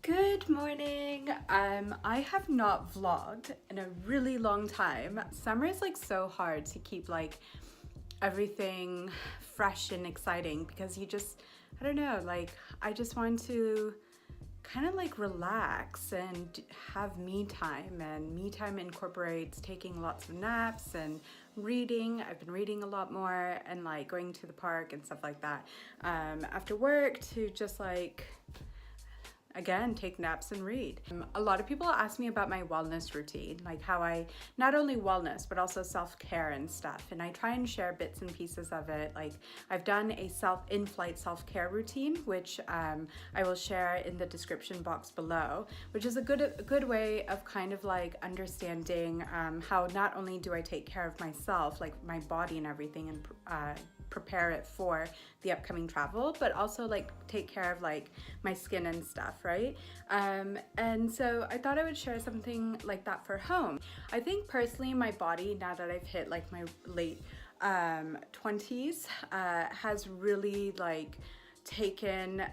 Good morning. I have not vlogged in a really long time. Summer is like so hard to keep like everything fresh and exciting because you just, I don't know, like I just want to kind of like relax and have me time, and me time incorporates taking lots of naps and reading. I've been reading a lot more and like going to the park and stuff like that after work to just like again, take naps and read. A lot of people ask me about my wellness routine, like how I, not only wellness, but also self-care and stuff. And I try and share bits and pieces of it. Like I've done a in-flight self-care routine, which I will share in the description box below, which is a good way of kind of like understanding how not only do I take care of myself, like my body and everything, and prepare it for the upcoming travel, but also like take care of like my skin and stuff, right? And so I thought I would share something like that for home. I think personally my body, now that I've hit like my late 20s, has really like taken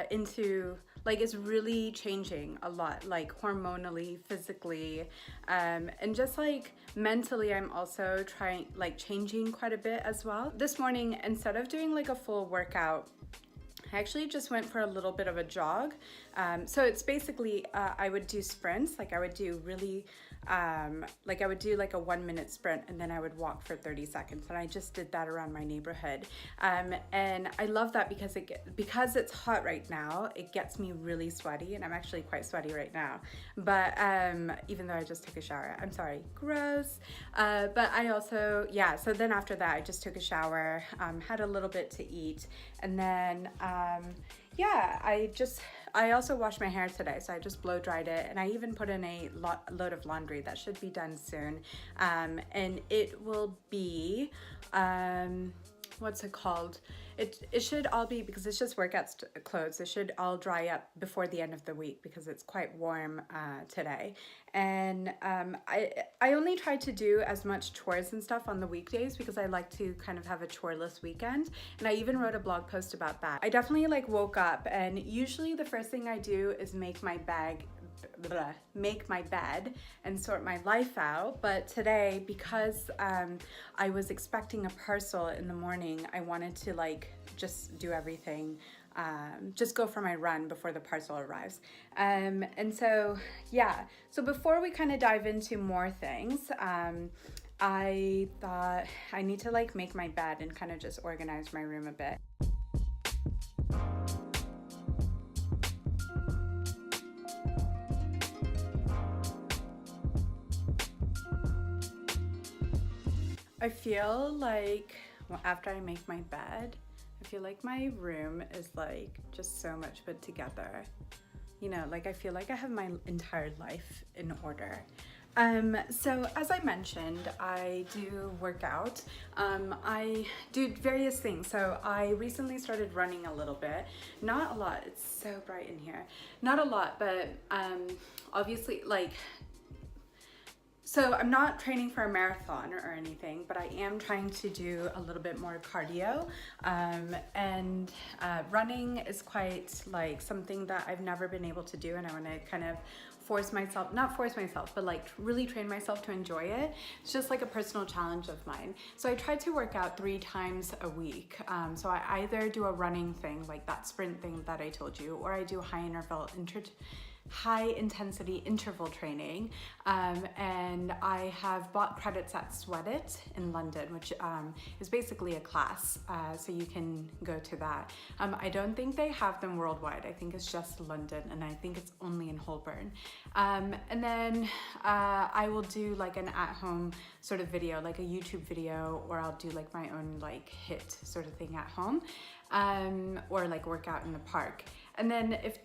into like it's really changing a lot, like hormonally, physically, and just like mentally. I'm also changing quite a bit as well. This morning, instead of doing like a full workout, I actually just went for a little bit of a jog. So it's basically, I would do sprints, like I would do really, like I would do like a 1-minute sprint and then I would walk for 30 seconds. And I just did that around my neighborhood. And I love that because it's hot right now, it gets me really sweaty, and I'm actually quite sweaty right now. But even though I just took a shower, I'm sorry, gross. But I also, yeah, so then after that, I just took a shower, had a little bit to eat, and then yeah, I also washed my hair today, so I just blow dried it, and I even put in a load of laundry that should be done soon, and it will be what's it called? It should all be, because it's just workout clothes, it should all dry up before the end of the week because it's quite warm today. And I only try to do as much chores and stuff on the weekdays because I like to kind of have a choreless weekend. And I even wrote a blog post about that. I definitely like woke up, and usually the first thing I do is make my bed and sort my life out. But today, because I was expecting a parcel in the morning, I wanted to like just do everything, just go for my run before the parcel arrives. And so yeah, so before we kind of dive into more things, I thought I need to like make my bed and kind of just organize my room a bit. I feel like after I make my bed, I feel like my room is like just so much put together. You know, like I feel like I have my entire life in order. So as I mentioned, I do work out. I do various things. So I recently started running a little bit, not a lot. It's so bright in here. Not a lot, but obviously like, so I'm not training for a marathon or anything, but I am trying to do a little bit more cardio, and running is quite like something that I've never been able to do, and I want to kind of not force myself, but like really train myself to enjoy it. It's just like a personal challenge of mine. So I try to work out 3 times a week. So I either do a running thing, like that sprint thing that I told you, or I do high intensity interval training, and I have bought credits at Sweat It in London, which is basically a class, so you can go to that. I don't think they have them worldwide. I think it's just London, and I think it's only in Holborn. And then I will do like an at-home sort of video, like a YouTube video, or I'll do like my own like HIIT sort of thing at home, or like work out in the park. And then if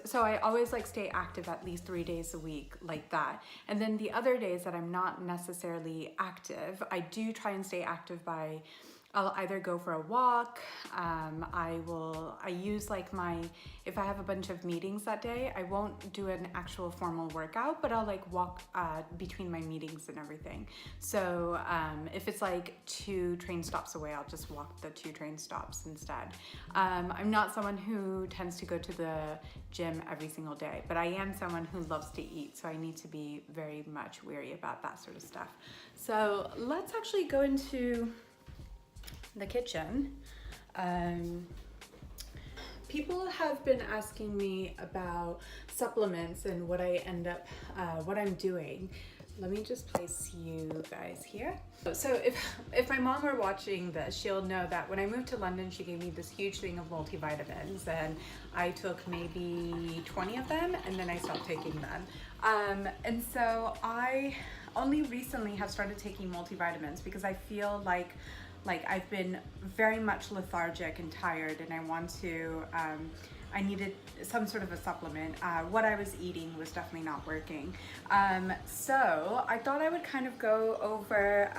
so I always like stay active at least 3 days a week like that. And then the other days that I'm not necessarily active, I do try and stay active by I'll either go for a walk. I use like if I have a bunch of meetings that day, I won't do an actual formal workout, but I'll like walk between my meetings and everything. So if it's like 2 train stops away, I'll just walk the 2 train stops instead. I'm not someone who tends to go to the gym every single day, but I am someone who loves to eat, so I need to be very much wary about that sort of stuff. So let's actually go into the kitchen. People have been asking me about supplements and what I end up, what I'm doing. Let me just place you guys here. So if my mom were watching this, she'll know that when I moved to London, she gave me this huge thing of multivitamins, and I took maybe 20 of them and then I stopped taking them. And so I only recently have started taking multivitamins because I feel like I've been very much lethargic and tired, and I want to, I needed some sort of a supplement. What I was eating was definitely not working. So I thought I would kind of go over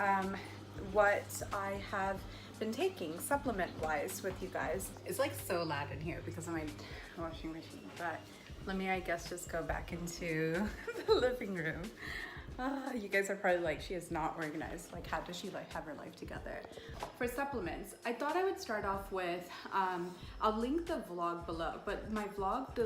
what I have been taking supplement-wise with you guys. It's like so loud in here because of my washing machine, but let me, I guess, just go back into the living room. You guys are probably like, she is not organized. Like, how does she like have her life together? For supplements, I thought I would start off with, I'll link the vlog below, but my vlog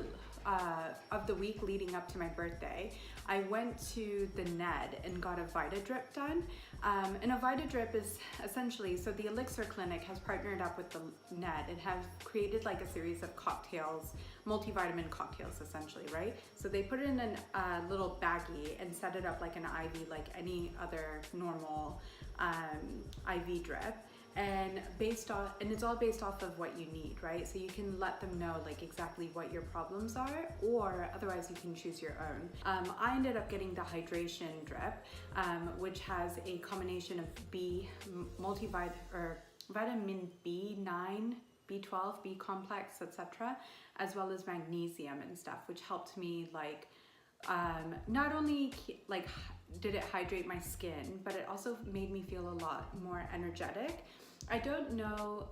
of the week leading up to my birthday, I went to the Ned and got a Vita Drip done. And a Vita Drip is essentially, so the Elixir Clinic has partnered up with the Ned and have created like a series of cocktails, multivitamin cocktails essentially, right? So they put it in a little baggie and set it up like an IV, like any other normal IV drip. And it's all based off of what you need, right? So you can let them know like exactly what your problems are, or otherwise you can choose your own. I ended up getting the hydration drip, which has a combination of vitamin B9, B12, B complex, etc., as well as magnesium and stuff, which helped me like not only like did it hydrate my skin, but it also made me feel a lot more energetic. I don't know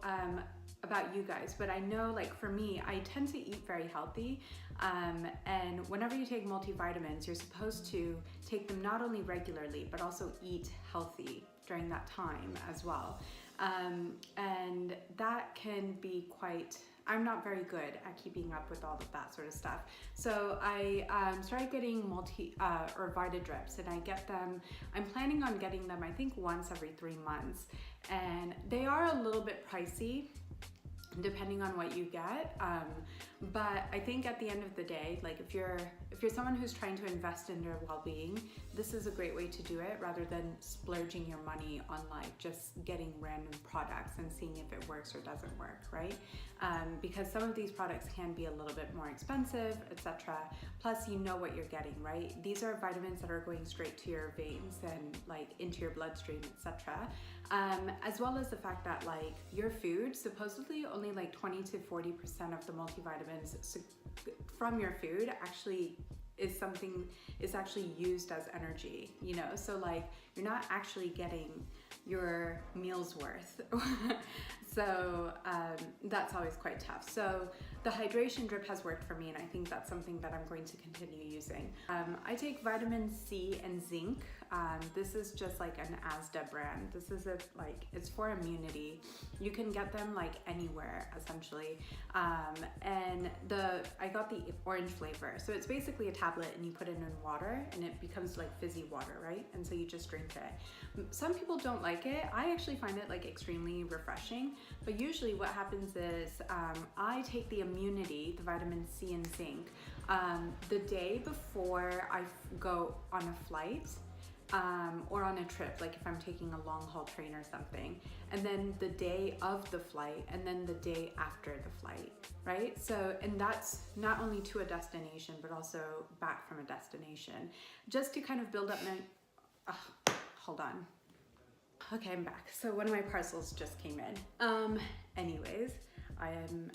about you guys, but I know like for me, I tend to eat very healthy. And whenever you take multivitamins, you're supposed to take them not only regularly, but also eat healthy during that time as well. And that can be quite, I'm not very good at keeping up with all of that sort of stuff. So I started getting Vita drips, and I get them, I'm planning on getting them I think once every 3 months. And they are a little bit pricey depending on what you get, but I think at the end of the day, like if you're someone who's trying to invest in their well-being, this is a great way to do it rather than splurging your money on like just getting random products and seeing if it works or doesn't work, right? Because some of these products can be a little bit more expensive, etc. Plus, you know what you're getting, right? These are vitamins that are going straight to your veins and like into your bloodstream, etc. As well as the fact that like your food, supposedly only like 20 to 40% of the multivitamins from your food actually is actually used as energy, you know? So like you're not actually getting your meal's worth. So that's always quite tough. So the hydration drip has worked for me, and I think that's something that I'm going to continue using. I take vitamin C and zinc. This is just like an Asda brand. This is it's for immunity. You can get them like anywhere essentially. And I got the orange flavor. So it's basically a tablet and you put it in water and it becomes like fizzy water, right? And so you just drink it. Some people don't like it. I actually find it like extremely refreshing, but usually what happens is I take the immunity, the vitamin C and zinc, the day before I go on a flight or on a trip, like if I'm taking a long haul train or something, and then the day of the flight, and then the day after the flight, right? So, and that's not only to a destination, but also back from a destination, just to kind of build up my, hold on. Okay, I'm back. So one of my parcels just came in. Anyways, I am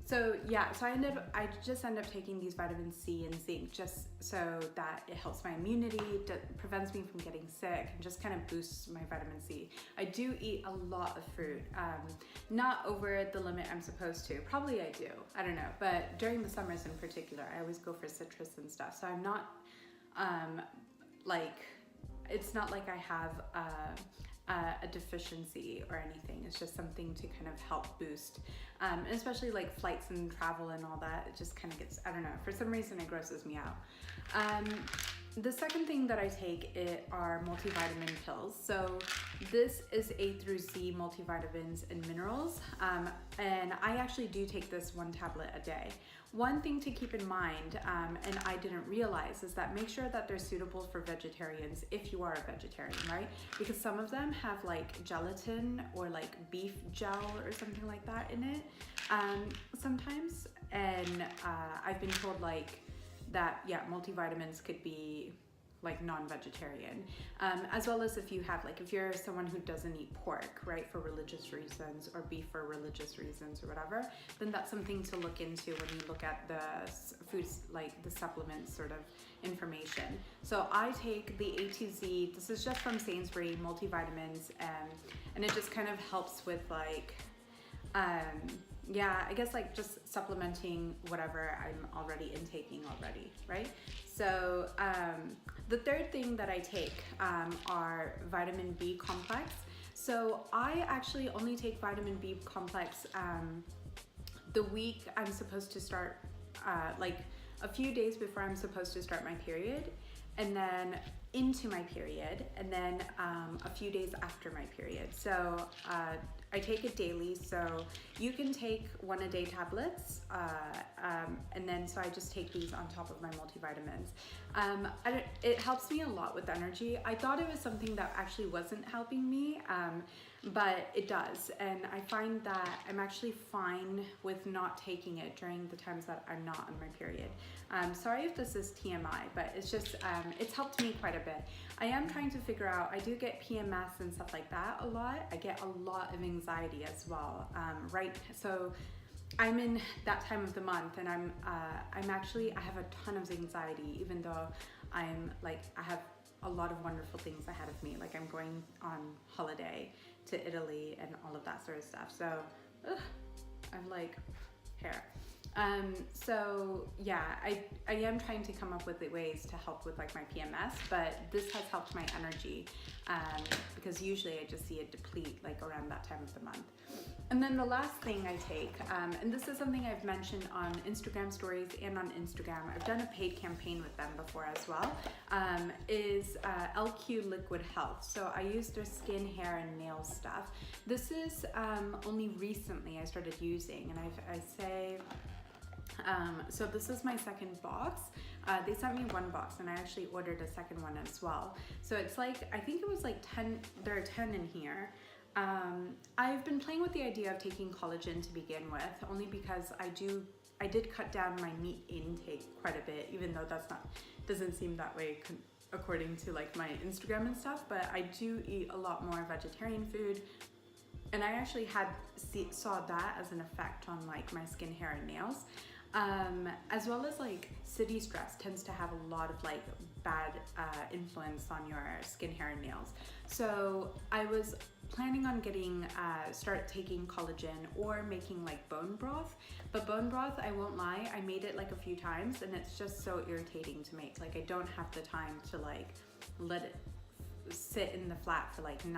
So yeah, so I just end up taking these vitamin C and zinc just so that it helps my immunity, prevents me from getting sick, and just kind of boosts my vitamin C. I do eat a lot of fruit, not over the limit I'm supposed to. Probably I do, I don't know. But during the summers in particular, I always go for citrus and stuff. So I'm not like, it's not like I have a deficiency or anything. It's just something to kind of help boost, and especially like flights and travel and all that. It just kind of gets, I don't know, for some reason it grosses me out. The second thing that I take are multivitamin pills. So this is A through Z multivitamins and minerals, and I actually do take this 1 tablet a day. One thing to keep in mind, and I didn't realize, is that make sure that they're suitable for vegetarians if you are a vegetarian, right? Because some of them have like gelatin or like beef gel or something like that in it sometimes. And I've been told like that, yeah, multivitamins could be like non-vegetarian, as well as if you have like, if you're someone who doesn't eat pork, right, for religious reasons, or beef for religious reasons or whatever, then that's something to look into when you look at the foods, like the supplement sort of information. So I take the A to Z, this is just from Sainsbury multivitamins, and it just kind of helps with like, yeah, I guess like just supplementing whatever I'm already intaking already, right? So the third thing that I take are vitamin B complex. So I actually only take vitamin B complex the week I'm supposed to start, like a few days before I'm supposed to start my period, and then into my period, and then a few days after my period. So I take it daily, so you can take 1 a day tablets, and then so I just take these on top of my multivitamins. It helps me a lot with energy. I thought it was something that actually wasn't helping me, but it does, and I find that I'm actually fine with not taking it during the times that I'm not on my period. Sorry if this is TMI, but it's just, it's helped me quite a bit. I am trying to figure out, I do get PMS and stuff like that a lot. I get a lot of anxiety as well, right? So I'm in that time of the month, and I'm actually, I have a ton of anxiety, even though I'm like, I have a lot of wonderful things ahead of me. Like I'm going on holiday to Italy and all of that sort of stuff. So I'm like, hair. So yeah, I am trying to come up with ways to help with like my PMS, but this has helped my energy, because usually I just see it deplete like around that time of the month. And then the last thing I take, and this is something I've mentioned on Instagram stories and on Instagram, I've done a paid campaign with them before as well, is LQ Liquid Health. So I use their skin, hair, and nail stuff. This is only recently I started using, and I say, so this is my second box. They sent me 1 box, and I actually ordered a second one as well. So it's like, I think it was like 10, there are 10 in here. I've been playing with the idea of taking collagen to begin with, only because I did cut down my meat intake quite a bit, even though doesn't seem that way according to like my Instagram and stuff, but I do eat a lot more vegetarian food. And I actually saw that as an effect on like my skin, hair, and nails. As well as like city stress tends to have a lot of like bad influence on your skin, hair, and nails. So I was planning on start taking collagen or making like bone broth. But bone broth, I won't lie, I made it like a few times, and it's just so irritating to make. Like I don't have the time to like let it sit in the flat for like 9-10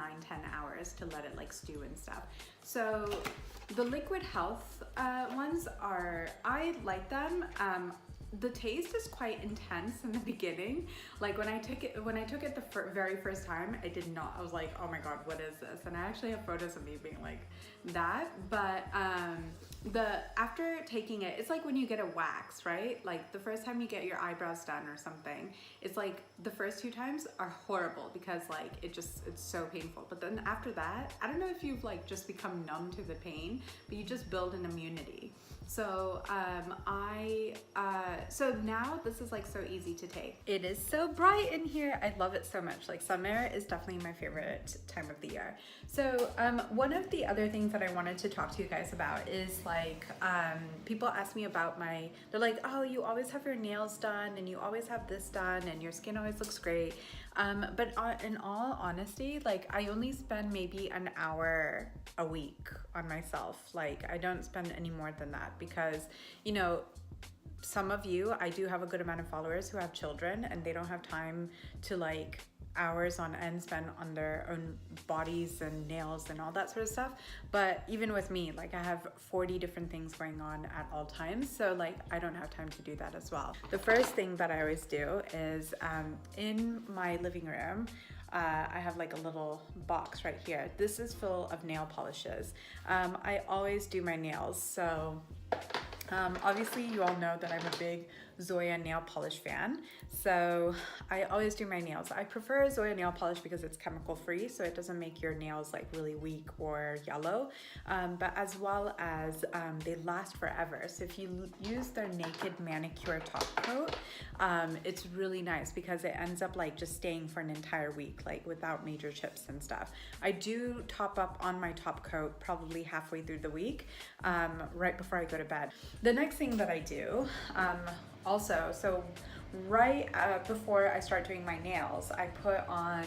hours to let it like stew and stuff. So the liquid health ones I like them. The taste is quite intense in the beginning. Like when I took it the very first time, I did not. I was like, oh my god, what is this? And I actually have photos of me being like that. But after taking it, it's like when you get a wax, right? Like the first time you get your eyebrows done or something, it's like the first 2 times are horrible because like it's so painful. But then after that, I don't know if you've like just become numb to the pain, but you just build an immunity. So so now this is like so easy to take. It is so bright in here. I love it so much. Like summer is definitely my favorite time of the year. So one of the other things that I wanted to talk to you guys about is like people ask me about they're like, oh, you always have your nails done and you always have this done and your skin always looks great. But in all honesty, like I only spend maybe an hour a week on myself. Like I don't spend any more than that because, you know, some of you, I do have a good amount of followers who have children and they don't have time to like hours on end spent on their own bodies and nails and all that sort of stuff. But even with me, like I have 40 different things going on at all times. So like I don't have time to do that as well. The first thing that I always do is in my living room, I have like a little box right here. This is full of nail polishes. I always do my nails. So obviously you all know that I'm a big Zoya nail polish fan, so I always do my nails. I prefer Zoya nail polish because it's chemical free, so it doesn't make your nails like really weak or yellow, but as well as they last forever. So if you use their Naked Manicure top coat, it's really nice because it ends up like just staying for an entire week, like without major chips and stuff. I do top up on my top coat probably halfway through the week, right before I go to bed. The next thing that I do also, so right before I start doing my nails, I put on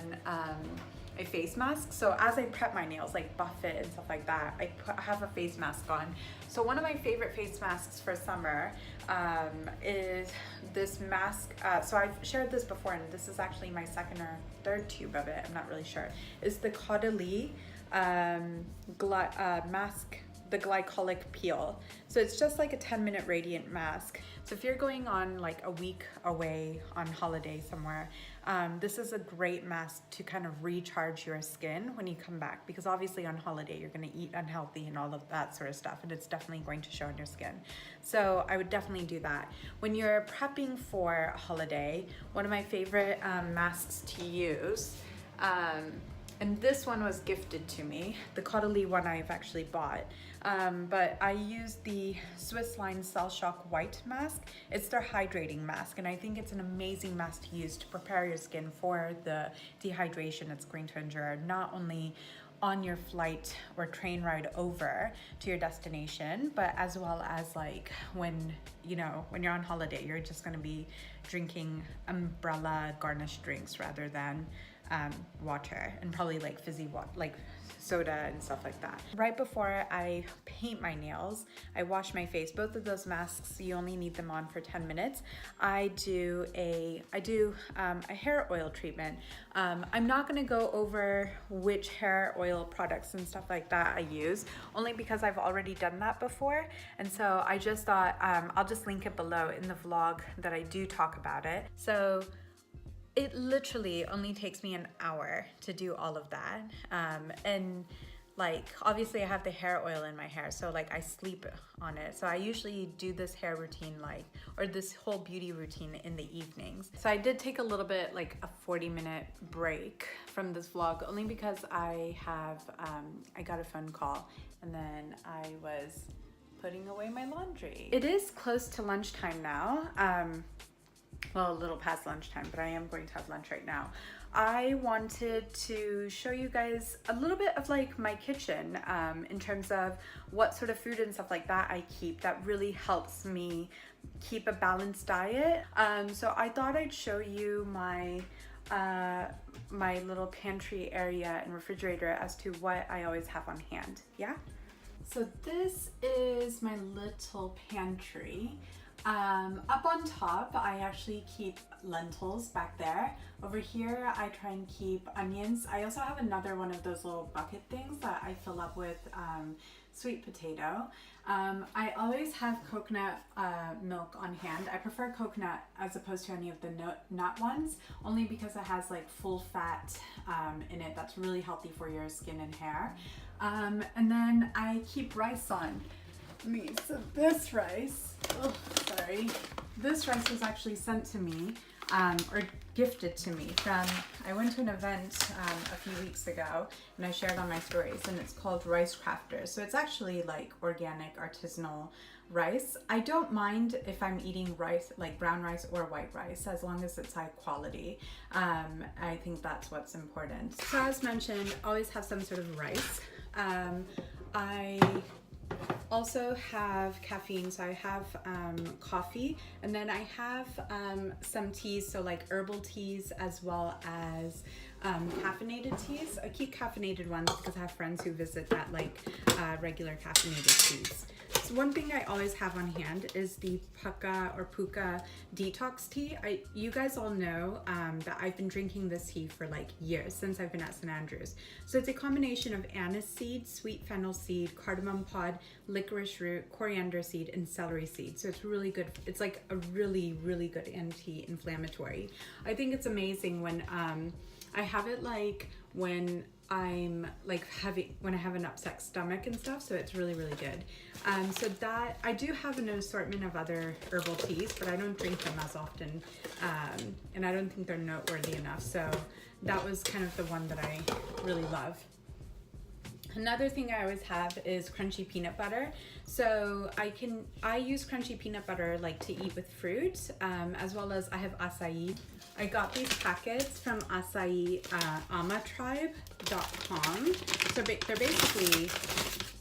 a face mask. So as I prep my nails, like buff it and stuff like that, I have a face mask on. So one of my favorite face masks for summer is this mask. So I've shared this before, and this is actually my second or third tube of it, I'm not really sure. It's the Caudalie mask, the glycolic peel. So it's just like a 10-minute radiant mask. So if you're going on like a week away on holiday somewhere, this is a great mask to kind of recharge your skin when you come back, because obviously on holiday you're going to eat unhealthy and all of that sort of stuff, and it's definitely going to show on your skin. So I would definitely do that. When you're prepping for a holiday, one of my favorite masks to use, and this one was gifted to me, the Caudalie one I've actually bought, but I use the Swiss Line Cell Shock White mask. It's their hydrating mask, and I think it's an amazing mask to use to prepare your skin for the dehydration it's going to endure, not only on your flight or train ride over to your destination, but as well as like when you're on holiday, you're just going to be drinking umbrella garnished drinks rather than water, and probably like fizzy water, like soda and stuff like that. Right before I paint my nails, I wash my face. Both of those masks, you only need them on for 10 minutes. I do a hair oil treatment. I'm not gonna go over which hair oil products and stuff like that I use, only because I've already done that before. And so I just thought I'll just link it below in the vlog that I do talk about it. So it literally only takes me an hour to do all of that. And like, obviously I have the hair oil in my hair, so like I sleep on it. So I usually do this hair routine or this whole beauty routine in the evenings. So I did take a little bit, like a 40-minute break from this vlog, only because I got a phone call and then I was putting away my laundry. It is close to lunchtime now. Well, a little past lunchtime, but I am going to have lunch right now. I wanted to show you guys a little bit of like my kitchen in terms of what sort of food and stuff like that I keep that really helps me keep a balanced diet. So I thought I'd show you my little pantry area and refrigerator as to what I always have on hand. Yeah? So this is my little pantry. Up on top, I actually keep lentils back there. Over here, I try and keep onions. I also have another one of those little bucket things that I fill up with sweet potato. I always have coconut milk on hand. I prefer coconut as opposed to any of the nut ones, only because it has like full fat in it that's really healthy for your skin and hair. And then I keep rice on me. So this rice, this rice was actually sent to me or gifted to me from, I went to an event a few weeks ago and I shared on my stories, and it's called Rice Crafters. So it's actually like organic artisanal rice. I don't mind if I'm eating rice, like brown rice or white rice, as long as it's high quality. I think that's what's important. So as mentioned, always have some sort of rice. I also have caffeine, so I have coffee, and then I have some teas, so like herbal teas as well as caffeinated teas. I keep caffeinated ones because I have friends who visit that like regular caffeinated teas. So one thing I always have on hand is the puka detox tea. You guys all know that I've been drinking this tea for like years, since I've been at St. Andrews. So it's a combination of anise seed, sweet fennel seed, cardamom pod, licorice root, coriander seed, and celery seed. So it's really good. It's like a really, really good anti-inflammatory. I think it's amazing when I have it like when I'm like when I have an upset stomach and stuff, so it's really, really good. So that, I do have an assortment of other herbal teas, but I don't drink them as often, and I don't think they're noteworthy enough. So that was kind of the one that I really love. Another thing I always have is crunchy peanut butter. So I use crunchy peanut butter like to eat with fruit, as well as I have acai. I got these packets from acai amatribe.com. So they're basically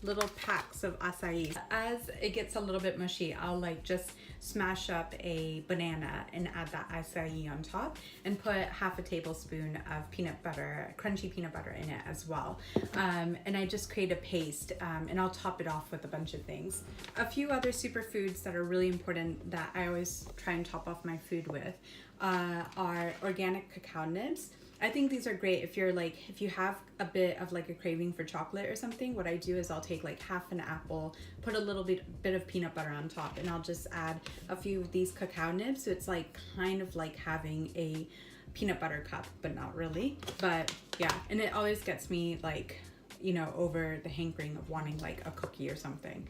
little packs of acai. As it gets a little bit mushy, I'll like just smash up a banana and add that acai on top, and put half a tablespoon of peanut butter, crunchy peanut butter in it as well. And I just create a paste, and I'll top it off with a bunch of things. A few other superfoods that are really important that I always try and top off my food with are organic cacao nibs. I think these are great if you have a bit of like a craving for chocolate or something. What I do is I'll take like half an apple, put a little bit of peanut butter on top, and I'll just add a few of these cacao nibs. So it's like kind of like having a peanut butter cup, but not really. But yeah, and it always gets me like, you know, over the hankering of wanting like a cookie or something.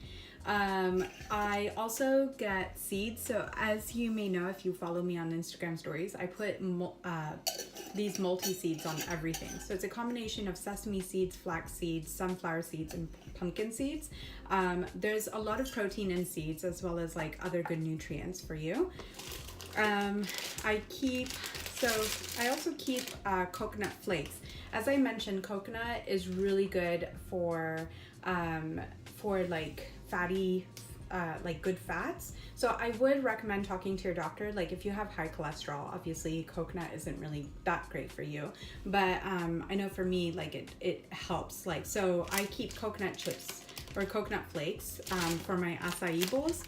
I also get seeds. So as you may know, if you follow me on Instagram stories, I put these multi-seeds on everything. So it's a combination of sesame seeds, flax seeds, sunflower seeds, and pumpkin seeds. There's a lot of protein in seeds, as well as like other good nutrients for you. I also keep coconut flakes. As I mentioned, coconut is really good for like fatty, like good fats. So I would recommend talking to your doctor. Like if you have high cholesterol, obviously coconut isn't really that great for you. But I know for me, like it helps. Like, so I keep coconut chips or coconut flakes for my acai bowls.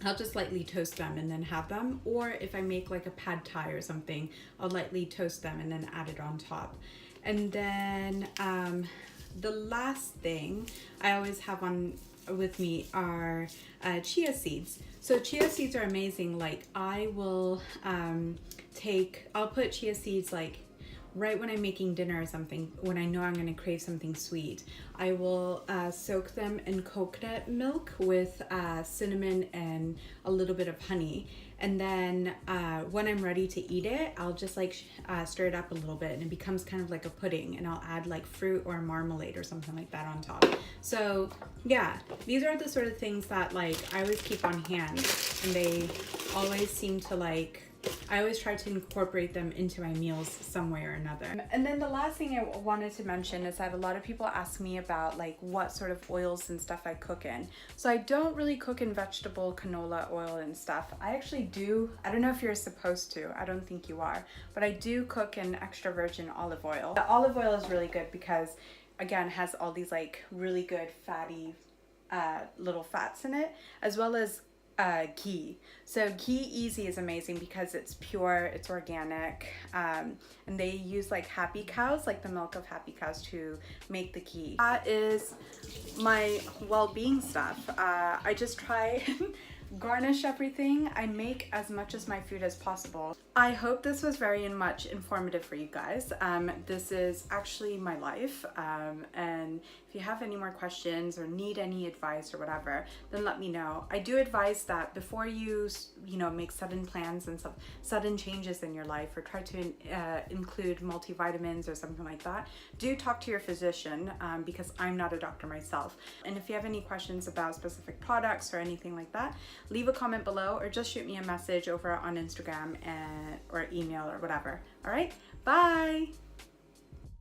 I'll just lightly toast them and then have them. Or if I make like a pad thai or something, I'll lightly toast them and then add it on top. And then the last thing I always have with me are chia seeds. So chia seeds are amazing. Like I'll put chia seeds like right when I'm making dinner or something, when I know I'm going to crave something sweet. I will soak them in coconut milk with cinnamon and a little bit of honey. And then when I'm ready to eat it, I'll just like stir it up a little bit, and it becomes kind of like a pudding, and I'll add like fruit or marmalade or something like that on top. So yeah, these are the sort of things that like I always keep on hand, and they always seem to like, I always try to incorporate them into my meals some way or another. And then the last thing I wanted to mention is that a lot of people ask me about like what sort of oils and stuff I cook in. So I don't really cook in vegetable canola oil and stuff. I actually do. I don't know if you're supposed to. I don't think you are. But I do cook in extra virgin olive oil. The olive oil is really good because, again, it has all these like really good fatty little fats in it, as well as ghee. So ghee easy is amazing because it's pure, it's organic, and they use like happy cows, like the milk of happy cows, to make the ghee. That is my well-being stuff. I just try garnish everything. I make as much as my food as possible. I hope this was very much informative for you guys. This is actually my life, and if you have any more questions or need any advice or whatever, then let me know. I do advise that before you make sudden plans and sudden changes in your life, or try to include multivitamins or something like that, do talk to your physician, because I'm not a doctor myself. And if you have any questions about specific products or anything like that, leave a comment below or just shoot me a message over on Instagram or email or whatever. All right, bye.